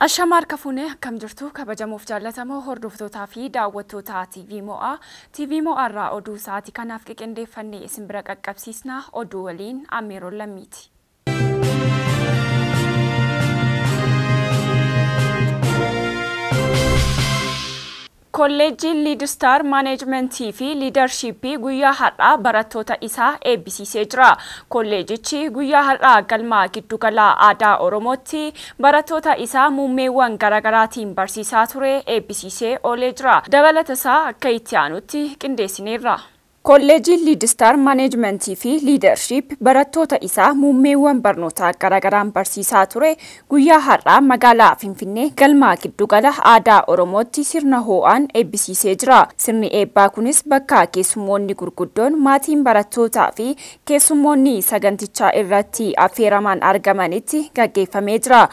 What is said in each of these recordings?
الشمار كفونه كم جرتو كبجموف جالتمو هردوفتوتا في داوتوتا تي في مو الرا أدو ساعتي كنافك إندي فني اسم برك أكبسيسنا أدو ولين أميرو لميتي Kolleejjiin Leadstar Management fi Leadership guyyaa har'aa barattoota isaa eebbisiisee jira. Kolleejjichi guyyaa har'aa galma giddugala aadaa Oromootti barattoota isaa muummeewwan garaagaraatiin barsiisaa ture eebbisiisee oolee jira. Dabalata isaa akka itti aanutti qindeessineerra. Kolleejjiin Leadstar Management fi Leadership barattoota isaa muummeewwan barnootaa garaagaraan barsiisaa ture guyyaa har'aa magaalaa Finfinnee galma giddugala aadaa Oromootti sirna ho'aan eebbisiisee jira. Sirni eebbaa kunis bakka keessummoonni gurguddoon maatiin barattootaa fi keessummoonni sagantichaa irratti affeeraman argamanitti gaggeeffamee jira.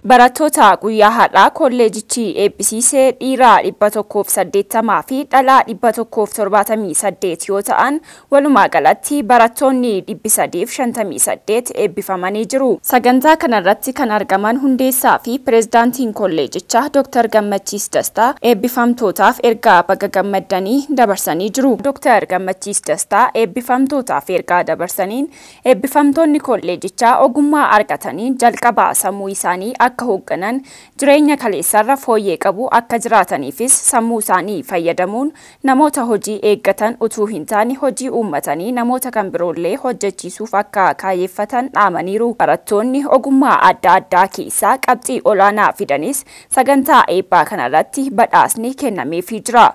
Barattoota guyyaa har'aa kolleejichi eebbisiisee dhiiraa 180 fi dhalaa 178 yoo ta'an walumaa galatti barattoonni 358 eebbifamanii jiru. Sagantaa kanarratti kan argaman hundeessaa fi pireezidaantiin kolleejichaa Dr. Gammachiis Dastaa eebbifamtootaaf ergaa baga gammaddanii dabarsanii jiru. Dr. Gammachiis Dastaa eebbifamtootaaf ergaa dabarsaniin eebbifamtoonni kolleejichaa ogummaa argatanii jalqabaa sammuu isaanii akka hoogganan jireenya kaleessarra fooyyee qabu akka jiraataniifis sammuu isaanii fayyadamuun namoota hojii eeggatan utuu hin taane hojii uummatanii namoota kan biroollee hojjechiisuuf akka kaayeffatan dhaamaniiru. Barattoonni ogummaa adda addaa keessaa qabxii olaanaa fidanis sagantaa eebbaa kanarratti badhaasni kennameefii jira.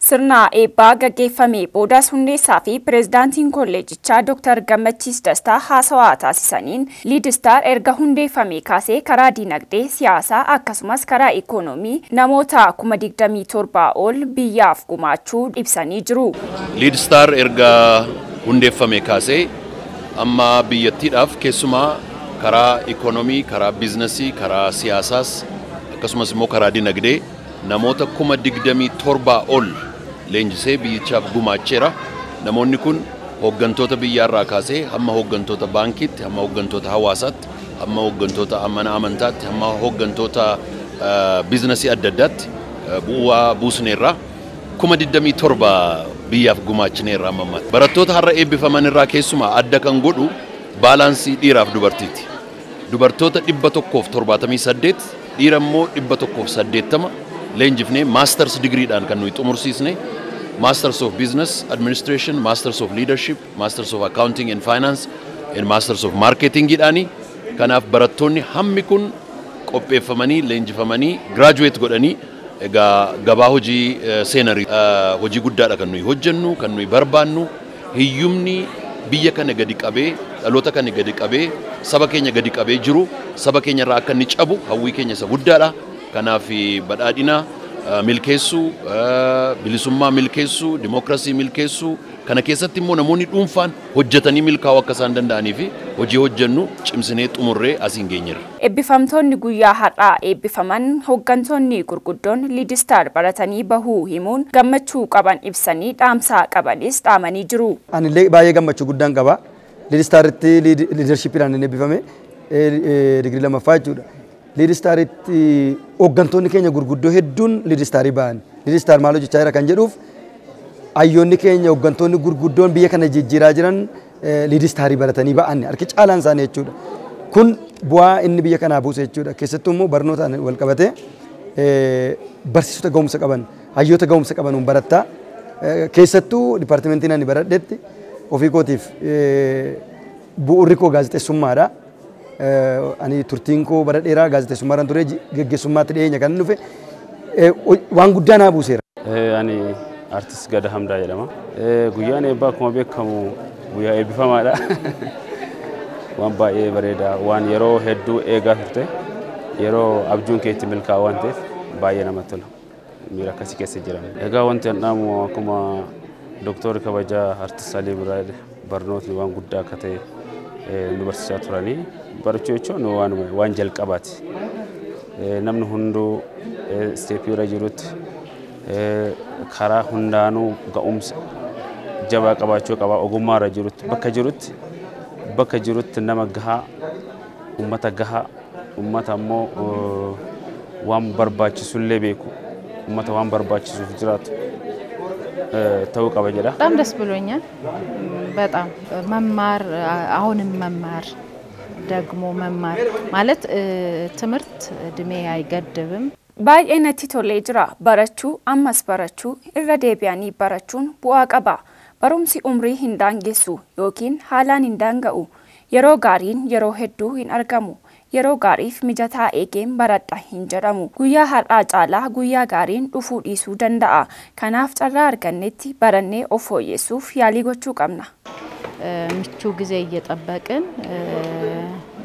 Sirna eebbaa gaggeeffamee boodas hundeessaa fi pireezidaantiin kolleejichaa Dr. Gammachiis Dastaa haasawaa taasisaniin Leadstar erga hundeeffamee kaasee karaa dinagdee siyaasaa akkasumas karaa ikoonoomii namoota 27,000 ol biyyaaf gumaachuu ibsanii jiru. Leadstar erga hundeeffamee kaasee amma biyyattiidhaaf keessumaa karaa ikoonoomii, karaa biizinasii, karaa siyaasaas akkasumas immoo karaa dinagdee namoota 27,000 ol leenjisee biyyichaaf gumaacheera. Namoonni kun hooggantoota biyyaarraa kaasee hamma hooggantoota baankiitti, hamma hooggantoota hawaasaatti, hamma hooggantoota amantaatti, hamma hooggantoota biizinasii adda addaatti bu'aa buusneerra 27,000 biyyaaf gumaachineerra amma. Barattoota har'a eebbifaman irraa keessumaa adda kan godhu baalaansii dhiiraaf dubartiiti. Dubartoota 178, dhiira immoo 180 leenjifnee master's degreedhaan kan nuyi xumursiisne. Masters of Business Administration, Masters of Leadership, Masters of Accounting and Finance, and Masters of Marketing jedhani. Kanaaf barattoonni hammi kun qopheeffamanii leenjifamanii graduate godhanii egaa gabaa hojii seenarii hojii guddaadha kan nuyi hojjennu, kan nuyi barbaannu. Hiyyumni biyya kana gadi qabee, dhaloota kana gadi qabee, saba keenya gadi qabee jiru, saba keenya irraa akka inni cabu hawwii keenya isa guddaadha. Kanaaf badhaadhina milkeessuu, bilisummaa milkeessuu, dimookiraasii milkeessuu kana keessatti immoo namoonni dhuunfaan hojjetanii milkaa'uu akka isaan danda'anii fi hojii hojjennu cimsinee xumurree asiin geenyeerra. Eebbifamtoonni guyyaa har'aa eebbifaman hooggantoonni gurguddoon Leadstar baratanii bahuu himuun gammachuu qaban ibsanii dhaamsaa qabanis dhaamanii jiru. Ani baay'ee gammachuu guddaan qaba. Leadstaritti leadershipidhaan eebbifame digirii lammaffaa jechuudha. Leadstaritti hooggantoonni keenya gurguddoo hedduun Leadstarii ba'an. Leadstar maal hojjechaa jira kan jedhuuf hayyoonni keenya hooggantoonni gurguddoon biyya kana jijjiiraa jiran Leadstarii baratanii ba'an harki caalaan isaanii jechuudha. Kun bu'aa inni biyya kanaa buuse jechuudha. Keessattuu immoo barnootaan wal qabatee barsiisota ga'umsa qaban, hayyoota ga'umsa qaban barattaa. Keessattuu dipaartimentiin ani baradhetti ofii kootiif bu'uurri koo gaazexeessummaadha. ani turtiin koo bara dheeraa gaazexeessummaadhaan ture geggeessummaatti dhiyeenya kan dhufe waan guddaa naa buuseera. Ani artist Gada Hamdaa jedhama. Guyyaan eebbaa akkuma beekamu guyyaa eebbifamaadha. Waan baay'ee bareeda waan yeroo hedduu eegaa turte yeroo abjuun keetti milkaa'aa waan ta'eef baay'ee namatti tola. Miira akkasii keessa jiran. Egaa wanti an dhaamu akkuma Dooktorri kabajaa Artist Alii Birraa barnootni waan guddaa akka ta'e nu barsiisaa turanii barachuu jechuun waan jalqabaati. Namni hunduu isteepii irra jirutti karaa hundaanuu ga'umsa jabaa qabaachuu qaba. Ogummaa irra jirutti bakka jirutti nama gahaa ummata gahaa ummata ammoo waan barbaachisullee beeku ummata waan barbaachisuuf jiraatu ta'uu qaba jedha. በጣም ደስ ብሎኛል። በጣም መማር አሁንም መማር ደግሞ መማር ማለት ትምህርት እድሜ አይገድብም። baay'ee natti tolee jira barachuu ammas barachuu irra deebi'anii barachuun bu'aa qaba. Barumsi umrii hin daangessu yookiin haalaan hin daanga'u. Yeroo gaariin yeroo hedduu hin argamu. Yeroo gaariif mijataa eegeen baradha hin jedhamu. Guyyaa har'aa caalaa guyyaa gaariin dhufuu dhiisuu danda'a. Kanaaf carraa argannetti barannee of fooyyessuuf yaalii gochuu qabna. ምቹ ጊዜ እየጠበቅን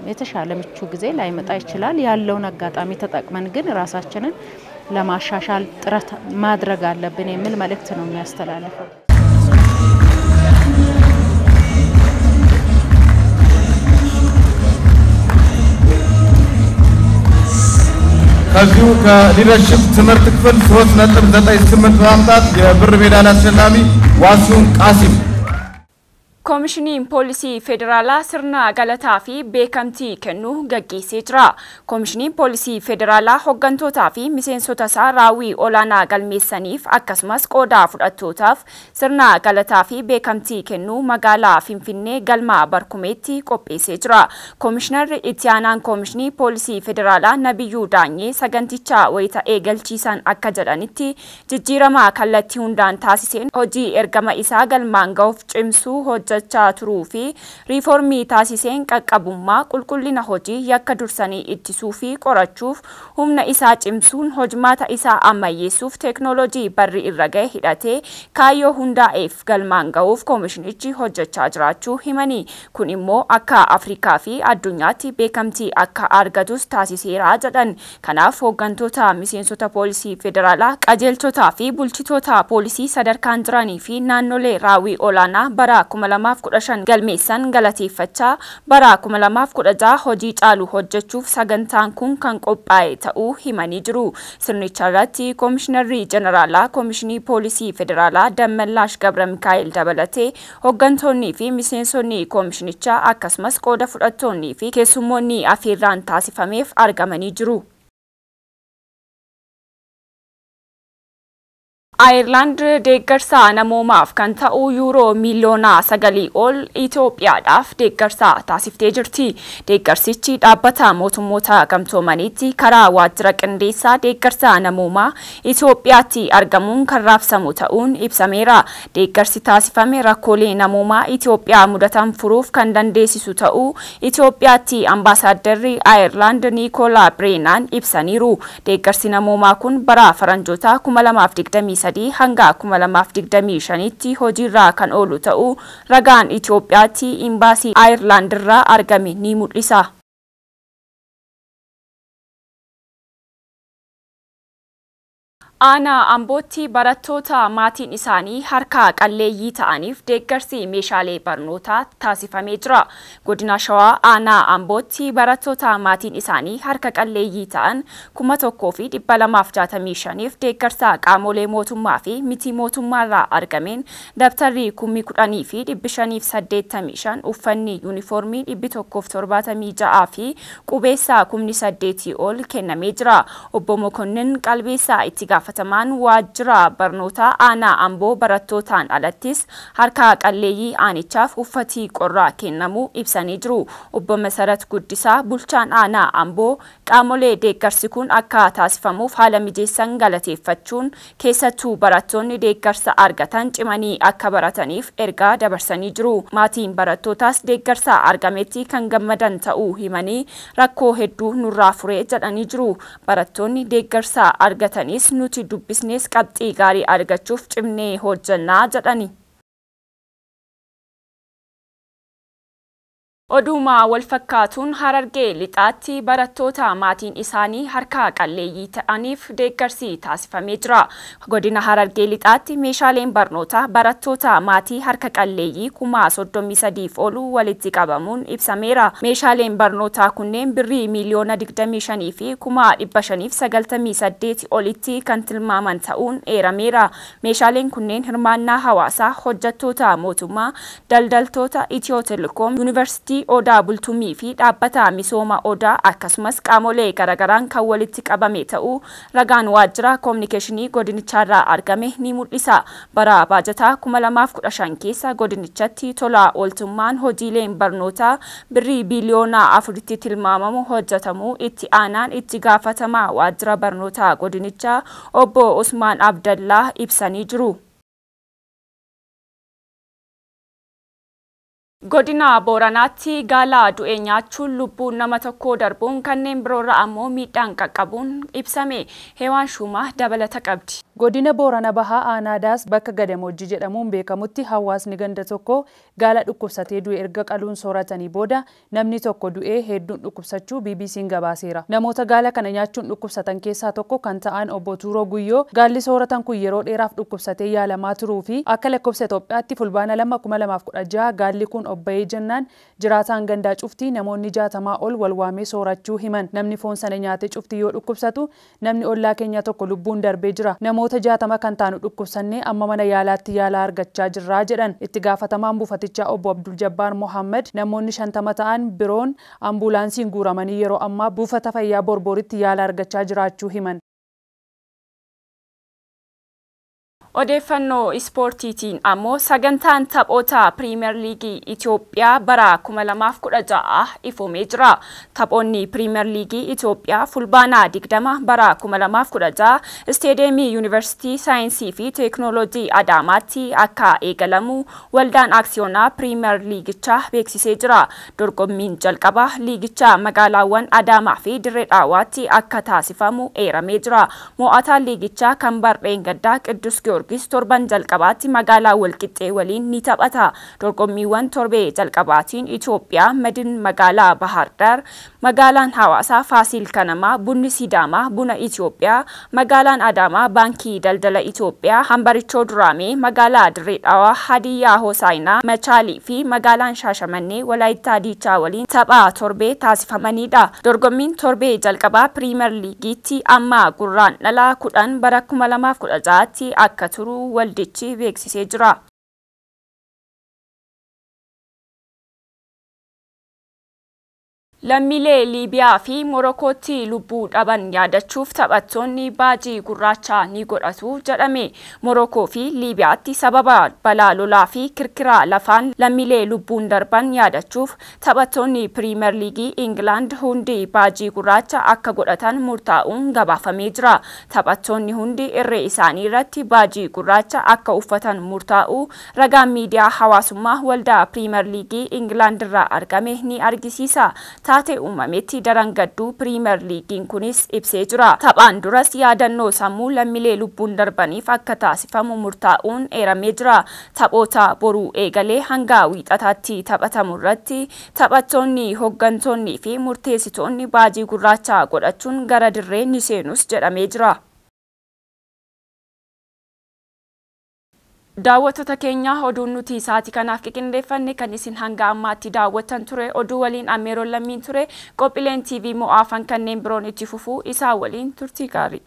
የተሻለ ምቹ ጊዜ ላይመጣ ይችላል። ያለውን አጋጣሚ ተጠቅመን ግን ራሳችንን ለማሻሻል ጥረት ማድረግ አለብን የሚል መልእክት ነው የሚያስተላልፈው። ከዚሁ ከሊደርሺፕ ትምህርት ክፍል 3.98 በማምጣት የብር ሜዳሊያ አሸናፊ ዋሲሁን ቃሲም Koomishiniin Poolisii Federaalaa sirna galataa fi beekamtii kennuu gaggeessee jira. Koomishiniin Poolisii Federaalaa hoggantootaa fi miseensota isaa raawwii olaanaa galmeessaniif akkasumas qooda fudhattootaaf sirna galataa fi beekamtii kennuu magaalaa Finfinnee galma Barkumeetti qopheessee jira. Koomishinarri itti aanaan Koomishinii Poolisii Federaalaa Nabiyyuu Daanyee sagantichaa wayita eegalchiisan akka jedhanitti jijjiirama kallattii hundaan taasiseen hojii ergama isaa galmaan ga'uuf cimsuu hojjechaa turuu fi riiformii taasiseen qaqqabummaa qulqullina hojii yakka dursanii ittisuu fi qorachuuf humna isaa cimsuun hojmaata isaa ammayyeessuuf teeknooloojii barri irra ga'e hidhatee kaayyoo hundaa'eef galmaan ga'uuf koomishinichi hojjechaa jiraachuu himanii. Kun immoo akka Afrikaa fi addunyaatti beekamtii akka argatus taasiseera jedhan. Kanaaf hooggantoota miseensota poolisii federaalaa qajeelchotaa fi bulchitoota poolisii sadarkaan jiranii fi naannolee raawwii olaanaa bara 2015 galmeessan galateeffachaa bara 2016 hojii caalu hojjechuuf sagantaan kun kan qophaa'e ta'uu himanii jiru. Sirnicha irratti Koomishinarri Jeneraalaa Koomishinii Poolisii Federaalaa Dammallaash Gabra Mikaa'el dabalatee hooggantoonni fi miseensonni koomishinichaa akkasumas qooda fudhattoonni fi keessummoonni afeerraan taasifameef argamanii jiru. Ireland deeggarsa namoomaaf kan ta'u yuuroo miliyoona 9 ol Itoophiyaadhaaf deeggarsa taasiftee jirti. Deeggarsichi dhaabbata mootummoota gamtoomaniitti karaa waajjira qindeessaa deeggarsa namoomaa Itoophiyaatti argamuun kan raabsamu ta'uun ibsameera. Deeggarsi taasifame rakkoolee namoomaa Itoophiyaa mudatan furuuf kan dandeessisu ta'uu Itoophiyaatti ambaasaaddarri Ireland Nicola Brennan ibsaniiru. Deeggarsi namoomaa kun bara faranjoota 2023 hanga 2025tti hojiirra kan oolu ta'uu ragaan Itoophiyaatti imbaasii Ireland irraa argame ni mul'isa. Aanaa Ambootti barattoota maatiin isaanii harka qalleeyyii ta'aniif deeggarsi meeshaalee barnootaa taasifamee jira. Godina Shawaa Aanaa Ambootti barattoota maatiin isaanii harka qalleeyyii ta'an 1265f deeggarsa qaamolee mootummaa fi miti mootummaarraa argameen dabtarri 10,585 uffanni yuunifoormii 176 fi qubeessaa 8,000 ol kennamee jira. Obbo Mokonnin qalbeessaa itti gaafatamaa gaafatamaan waajjira barnoota aanaa Amboo barattootaan alattis harka qalleeyyii aanichaaf uffatii qorraa kennamuu ibsanii jiru. Obbo Masarat Guddisaa bulchaan aanaa Amboo qaamolee deeggarsi kun akka taasifamuuf haala mijeessan galateeffachuun keessattuu barattoonni deeggarsa argatan cimanii akka barataniif ergaa dabarsanii jiru. Maatiin barattootaas deeggarsa argametti kan gammadan ta'uu himanii rakkoo hedduu nurraa furee jedhanii jiru. Barattoonni deeggarsa argatanis nuti dubbisnees qabxii gaarii argachuuf cimnee hojjannaa jedhani. Oduma walfakkaatuun Harargee lixaatti barattoota maatiin isaanii harka qalleeyyii ta'aniif deeggarsi taasifamee jira. Godina Harargee lixaatti meeshaaleen barnootaa barattoota maatii harka qalleeyyii 33,000 olu walitti qabamuun ibsameera. Meeshaaleen barnootaa kunneen birrii miliyoona 25 fi 598 olitti kan tilmaaman ta'uun eerameera. Meeshaaleen kunneen hirmaannaa hawaasaa, hojjettoota mootummaa, daldaltoota Itiyoo Telekoom, Yuunivarsiitii Odaa Bultumii fi dhaabbata misooma Odaa akkasumas qaamolee garagaraan kan walitti qabame ta'uu ragaan waajjira koominikeeshinii godinicharraa argame ni mul'isa. Bara baajataa 2015 keessa godinichatti tola ooltummaan hojiileen barnootaa birrii biliyoona 4 tilmaamamu hojjetamuu itti aanaan itti gaafatamaa waajjira barnootaa godinichaa obbo Usmaan Abdallaa ibsanii jiru. Godina Booranaatti gaala du'e nyaachuun lubbuun nama tokko darbuun kanneen biroorra ammoo miidhaan qaqqabuun ibsame. Heewaan Shumaa dabalata qabdi. Godina Boorana Bahaa Aanaadaas bakka Gadamojjii jedhamuun beekamutti hawaasni ganda tokko gaala dhukkubsatee du'e erga qaluun sooratanii booda namni tokko du'ee hedduun dhukkubsachuu BBC'n gabaaseera. Namoota gaala kana nyaachuun dhukkubsatan keessaa tokko kan ta'an obbo Tuuroo Guyyoo gaalli sooratan kun yeroo dheeraaf dhukkubsatee yaalamaa turuu fi akka lakkoofsa Itoophiyaatti fulbaana 2016 gaalli kun obba'ee jennaan jiraataan gandaa cuftii namoonni 60 ol wal waamee soorachuu himan. Namni foon sana nyaatee cuftii yoo dhukkubsatu namni ollaa keenya tokko lubbuun darbee jira. Namoota 60 kan taanu dhukkubsannee amma mana yaalaatti yaala argachaa jirraa jedhan. Itti gaafatamaan buufatichaa obbo Abdul Jabbaar Mohammed namoonni 50 ta'an biroon ambulaansiin guuramanii yeroo ammaa buufata fayyaa Borboritti yaala argachaa jiraachuu himan. Odeeffannoo ispoortiitiin ammoo sagantaan taphoota Piriimeer Liigii Itoophiyaa bara 2016 ifamee jira. Taphoonni Piriimeer Liigii Itoophiyaa fulbaana 20 bara 2016 Isteediyeemii Yuunivarsiitii Saayinsii fi Teekinooloojii Adaamaatti akka eegalamu waldaan aksiyoonaa Piriimeer Liigichaa beeksisee jira. Dorgommiin jalqabaa liigichaa magaalaawwan Adaamaa fi Dirree Dhaawaatti akka taasifamu eeramee jira. Mo'ataan liigichaa kan Bardeen Gaddaa Qiddus Giyoorgis torban jalqabaatti magaalaa Walqixxee waliin ni taphata. Dorgommiiwwan torbee jalqabaatiin Itoophiyaa Madin magaalaa Bahar Dar, magaalaan Hawaasaa Faasiil Kanamaa, Bunni Sidaamaa Buna Itoophiyaa, magaalaan Adaamaa Baankii Daldala Itoophiyaa, Hambarichoo Duraamee, magaalaa Dirree Dhawaa Hadiyyaa Hosaayinaa, Machaalii fi magaalaan Shaashamannee Walaayittaa Diichaa waliin taphaa torbee taasifamanidha. Dorgommiin torbee jalqabaa Piriimeer Liigiitti amma gurraandhala 10 bara 2016tti akka turu waldichi beeksisee jira. Lammiilee Liibiyaa fi Morokootti lubbuu dhaban yaadachuuf taphattoonni baajii gurraacha ni godhatu jedhame. Morokoo fi Liibiyaatti sababa balaa lolaa fi kirkira lafaan lammiilee lubbuun darban yaadachuuf taphattoonni Piriimeer Liigii Ingilaand hundi baajii gurraacha akka godhatan murtaa'uun gabaafamee jira. Taphattoonni hundi irree isaanii irratti baajii gurraacha akka uffatan murtaa'uu ragaan miidiyaa hawaasummaa waldaa Piriimeer Liigii Ingilaand irraa argame ni argisiisa. Taatee uumametti darangadduu Piriimeer Liigiin kunis ibsee jira. Taphaan duras yaadannoo sammuu lammiilee lubbuun darbaniif akka taasifamu murtaa'uun eeramee jira. Taphoota boruu eegalee hanga wiixataatti taphatamu irratti taphattoonni, hoggantoonni fi murteessitoonni baajii gurraacha godhachuun gara dirree ni seenus jedhamee jira. Daawwattoota keenya oduun nuti sa'aatii kanaaf qindeeffanne kan isin hanga ammaatti daawwattan ture. Oduu waliin Ameeroon Lammiin ture. Qophiileen TV mo'aafan kanneen biroon itti fufuu isaa waliin turtii gaarii.